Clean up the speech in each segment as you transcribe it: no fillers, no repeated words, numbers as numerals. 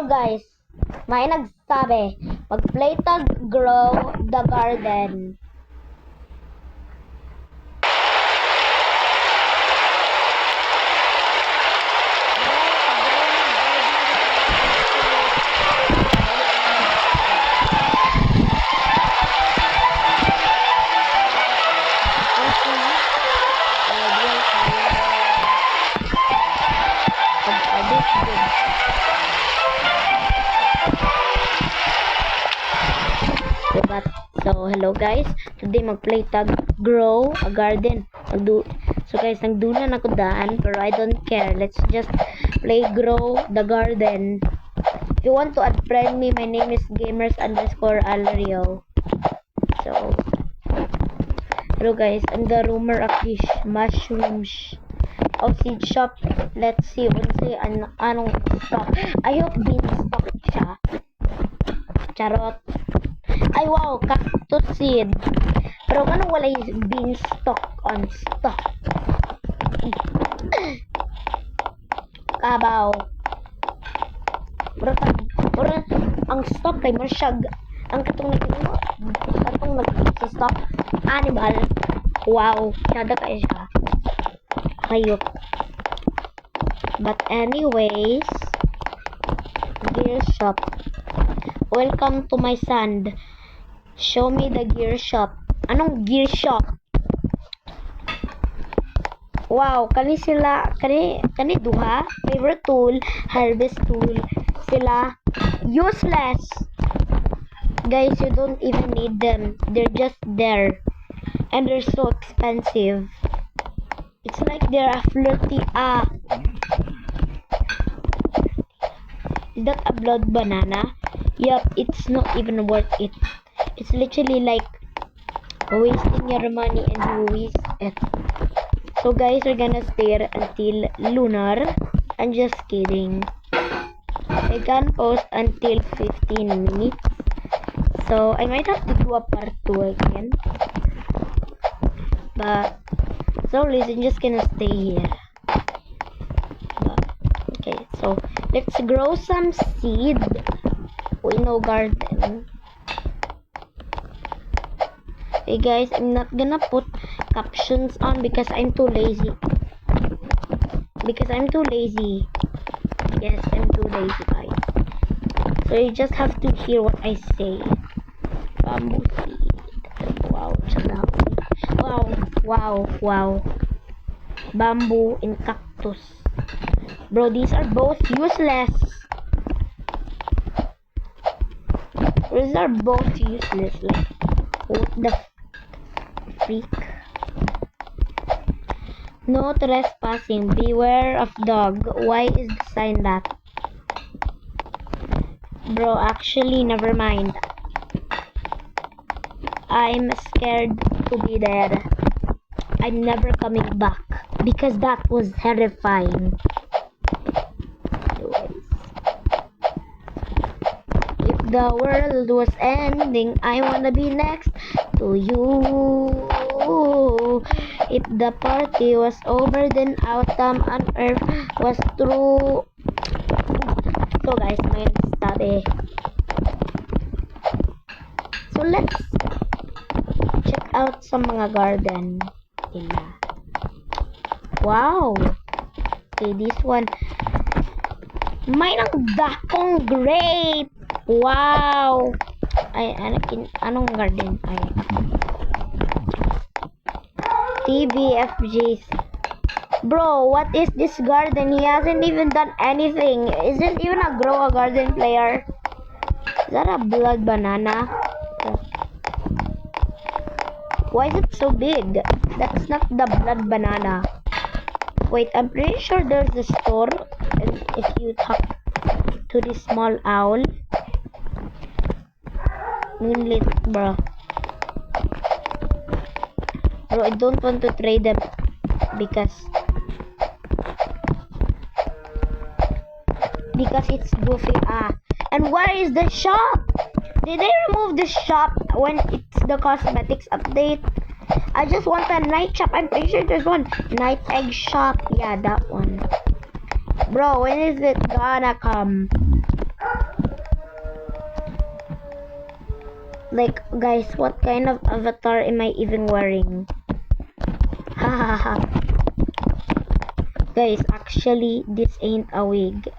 guys, may nagsabi, mag-play tag grow the garden. So, hello guys. Today mag-play tag grow a garden. So guys, nagdulan ako daan, pero I don't care. Let's just play grow the garden. If you want to add friend me, my name is gamers_alrio. So, hello guys. I'm the rumor of these mushrooms. Seed shop. Let's see. Anong stock. I hope beanstalk siya. Charot. Ay wow, cactus seed. Pero ganun wala yung beanstalk on stock. Kabaw. Pero ang stock kay Marshag. Ang katong nag-stock animal. Wow, kada kayo siya. Hayop. But anyways, gear shop. Welcome to my sand. Show me the gear shop. Anong gear shop? Wow, kani duha. Favorite tool, harvest tool. Sila useless. Guys, you don't even need them. They're just there. And they're so expensive. It's like they're a flirty Is that a blood banana? Yup, it's not even worth it. It's literally like wasting your money and you waste it. So guys, we're gonna stay until lunar. I'm just kidding. I can post until 15 minutes. So I might have to do a part 2 again. But so I'm just gonna stay here. Okay, so let's grow some seed. We know garden. Hey guys, I'm not gonna put captions on because I'm too lazy. Yes, I'm too lazy, guys. So you just have to hear what I say. Bamboo seed. Wow, wow. Bamboo and cactus. Bro, these are both useless. These are both useless. Like, what the freak? No trespassing. Beware of dog. Why is the sign that? Bro, actually, never mind. I'm scared to be there. I'm never coming back because that was terrifying. If the world was ending, I wanna be next to you. If the party was over, then our time on earth was through. So guys, may study. So let's check out some mga garden nila. Wow. Okay, this one. May nagdakong grape. Wow. Ay, anong garden? Ay, TVFGs. Bro, what is this garden? He hasn't even done anything. Isn't even a grow a garden player. Is that a blood banana? Why is it so big? That's not the blood banana. Wait, I'm pretty sure there's a store. And if you talk to this small owl. Moonlit, bro. Bro, I don't want to trade them because it's goofy. And where is the shop? Did they remove the shop when it's the cosmetics update? I just want a night shop. I'm pretty sure there's one. Night egg shop. Yeah, that one. Bro, when is it gonna come? Like, guys, what kind of avatar am I even wearing? Hahaha. Guys, actually, this ain't a wig.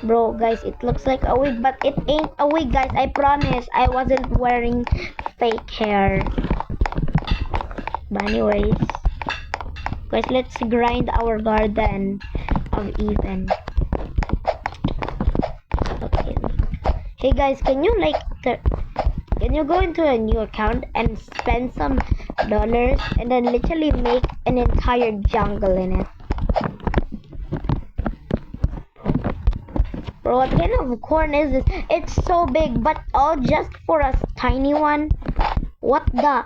Bro, guys, it looks like a wig, but it ain't a wig, guys. I promise I wasn't wearing fake hair. But anyways, guys, let's grind our garden of even. Okay. Hey guys, can you can you go into a new account and spend some dollars and then literally make an entire jungle in it? Bro, what kind of corn is this? It's so big, but all just for a tiny one? What the?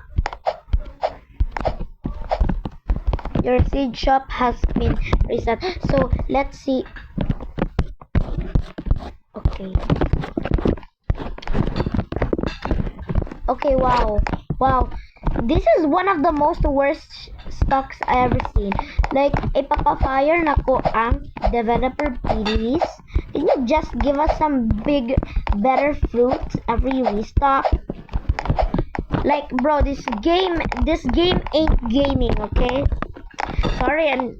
Your seed shop has been reset. So, let's see. Okay. Okay, wow. Wow. This is one of the most worst stocks I ever seen. Like, ipapafire na ko ang developer please. Can you just give us some big, better fruits every restock? Like, bro, this game ain't gaming, okay? I'm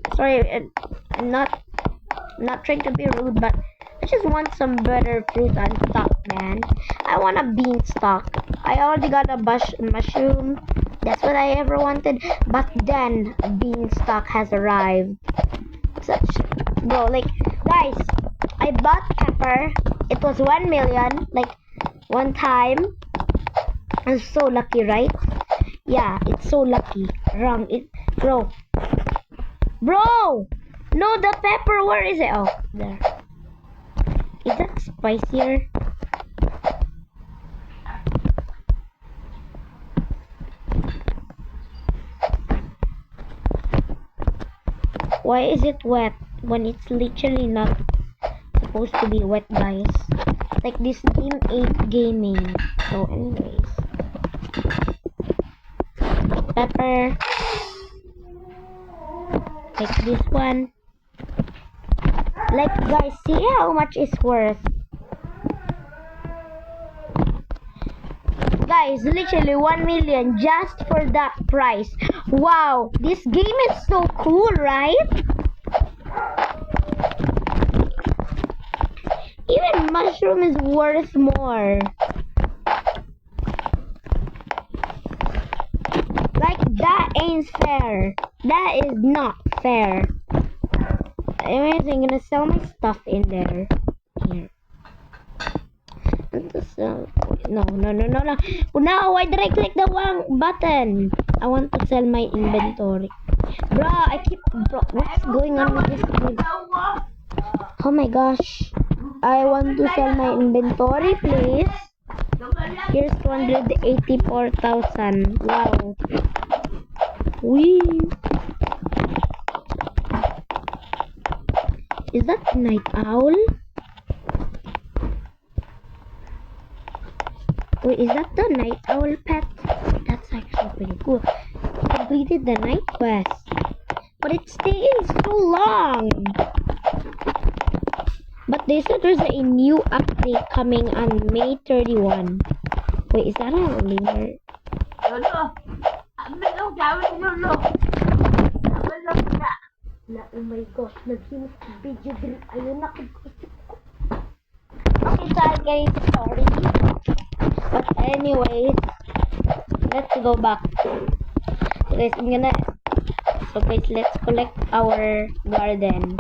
not trying to be rude, but I just want some better fruit on stock, man. I want a beanstalk. I already got a mushroom. That's what I ever wanted. But then beanstalk has arrived. Bro, like, guys, I bought pepper. It was 1 million, like, one time. I'm so lucky, right? Yeah, it's so lucky. Wrong. Bro. No, the pepper. Where is it? Oh, there. Is that spicier? Why is it wet when it's literally not supposed to be wet, guys? Like, this game ain't gaming. So anyways, pepper, like this one. Like, guys, see how much it's worth. Guys, literally 1 million just for that price. Wow, this game is so cool, right? Even mushroom is worth more. Like, that ain't fair. That is not fair. Anyways, I'm gonna sell my stuff in there. Here. No. No, why did I click the wrong button? I want to sell my inventory. Bro, what's going on with this game? Oh my gosh. I want to sell my inventory, please. Here's 284,000. Wow. Wee. Is that night owl? Wait, is that the night owl pet? That's actually pretty cool. Completed the night quest. But it's taking so long. But they said there's a new update coming on May 31. Wait, is that a lemur? Oh my gosh, nag-himos video din. Ayun na. Okay, sorry guys, sorry. But anyways, let's go back. So guys, let's collect our garden.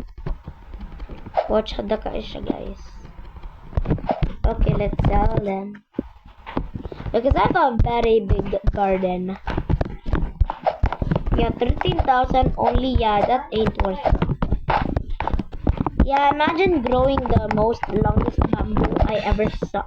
Watch how daka siya, guys. Okay, let's sell them. Because I have a very big garden. Yeah, 13,000 only. Yeah, that ain't worth it. Yeah, imagine growing the longest bamboo I ever saw.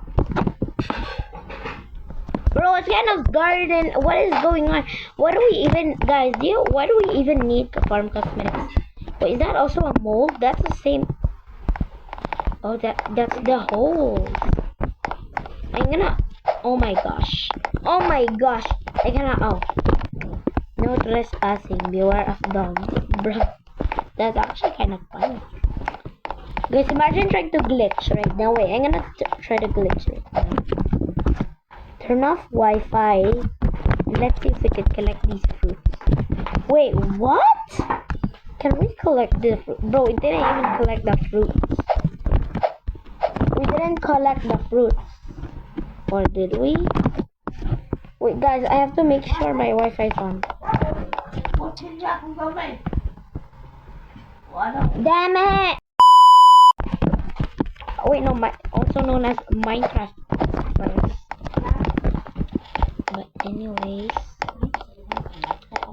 Bro, what kind of garden? What is going on? What do we even, guys? Why do we even need to farm cosmetics? Wait, is that also a mold? That's the same. Oh, that's the holes. Oh my gosh. Oh my gosh. Oh. No trespassing. Beware of dogs. Bro, that's actually kind of funny. Guys, imagine trying to glitch right now. Wait, I'm gonna try to glitch right now. turn off Wi-Fi. And let's see if we can collect these fruits. Wait, what? Can we collect the fruit? Bro, we didn't even collect the fruits. We didn't collect the fruits. Or did we? Wait, guys, I have to make sure my Wi-Fi is on. Damn it! Wait, no, also known as Minecraft. But anyways,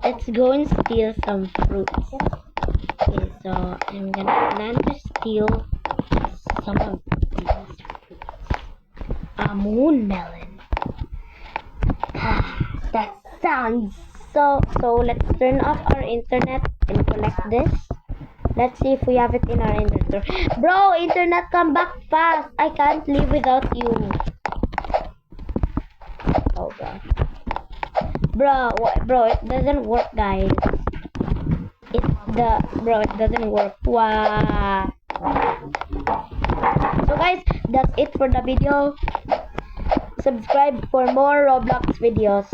let's go and steal some fruits. Okay, so I'm gonna plan to steal some of these fruits. A moon melon. That sounds so let's turn off our internet and collect this. Let's see if we have it in our inventory. Bro, internet, come back fast. I can't live without you. Oh god. Bro, it doesn't work, guys. It doesn't work. Wow. So guys, that's it for the video. Subscribe for more Roblox videos.